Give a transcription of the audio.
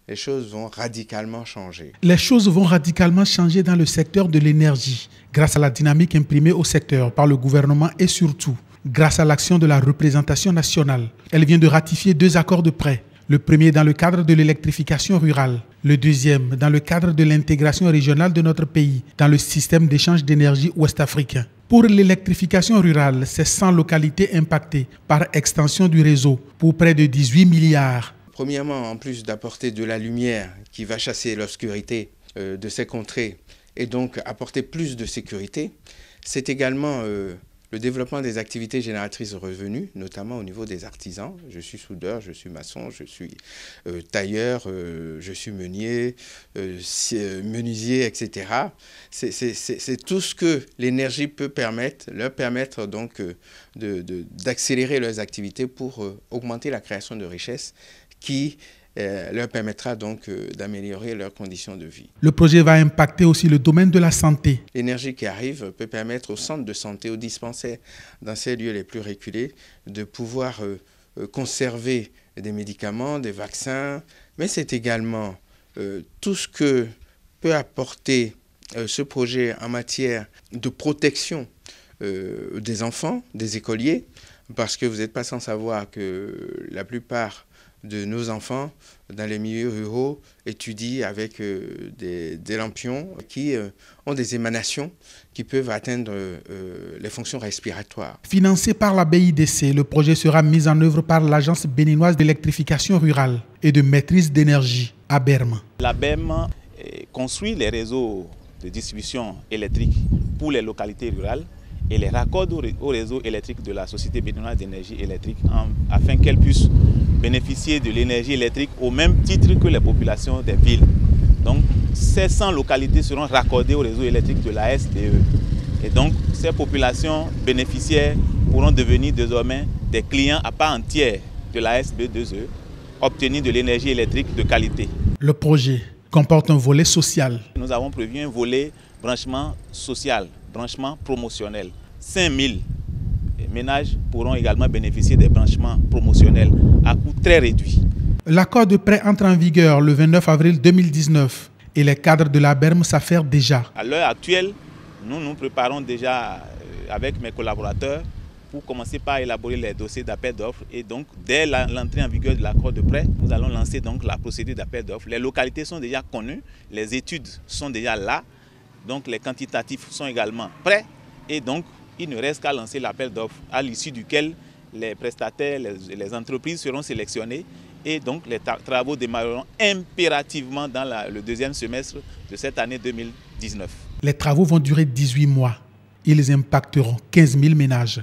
les choses vont radicalement changer. Les choses vont radicalement changer dans le secteur de l'énergie, grâce à la dynamique imprimée au secteur par le gouvernement et surtout grâce à l'action de la représentation nationale. Elle vient de ratifier 2 accords de prêt. Le premier dans le cadre de l'électrification rurale, le deuxième dans le cadre de l'intégration régionale de notre pays dans le système d'échange d'énergie ouest-africain. Pour l'électrification rurale, c'est 100 localités impactées par extension du réseau pour près de 18 milliards. Premièrement, en plus d'apporter de la lumière qui va chasser l'obscurité de ces contrées et donc apporter plus de sécurité, c'est également le développement des activités génératrices de revenus, notamment au niveau des artisans. Je suis soudeur, je suis maçon, je suis tailleur, je suis meunier, menuisier, etc. C'est tout ce que l'énergie peut leur permettre donc d'accélérer leurs activités pour augmenter la création de richesses qui leur permettra donc d'améliorer leurs conditions de vie. Le projet va impacter aussi le domaine de la santé. L'énergie qui arrive peut permettre aux centres de santé, aux dispensaires, dans ces lieux les plus reculés, de pouvoir conserver des médicaments, des vaccins, mais c'est également tout ce que peut apporter ce projet en matière de protection des enfants, des écoliers, parce que vous n'êtes pas sans savoir que la plupart de nos enfants dans les milieux ruraux étudient avec des lampions qui ont des émanations qui peuvent atteindre les fonctions respiratoires. Financé par la BIDC, le projet sera mis en œuvre par l'Agence béninoise d'électrification rurale et de maîtrise d'énergie, ABERM. L'ABERM construit les réseaux de distribution électrique pour les localités rurales et les raccorde au réseau électrique de la Société béninoise d'énergie électrique afin qu'elle puisse bénéficier de l'énergie électrique au même titre que les populations des villes. Donc, ces 100 localités seront raccordées au réseau électrique de la SBE. Et donc, ces populations bénéficiaires pourront devenir désormais des clients à part entière de la SBE2E, obtenir de l'énergie électrique de qualité. Le projet comporte un volet social. Nous avons prévu un volet branchement social, branchement promotionnel. 5000 ménages pourront également bénéficier des branchements promotionnels à coût très réduit. L'accord de prêt entre en vigueur le 29 avril 2019 et les cadres de la BERM s'affairent déjà. À l'heure actuelle, nous nous préparons déjà avec mes collaborateurs pour commencer par élaborer les dossiers d'appel d'offres et donc dès l'entrée en vigueur de l'accord de prêt, nous allons lancer donc la procédure d'appel d'offres. Les localités sont déjà connues, les études sont déjà là, donc les quantitatifs sont également prêts et donc il ne reste qu'à lancer l'appel d'offres à l'issue duquel les prestataires, les entreprises seront sélectionnés et donc les travaux démarreront impérativement dans le deuxième semestre de cette année 2019. Les travaux vont durer 18 mois. Ils impacteront 15 000 ménages.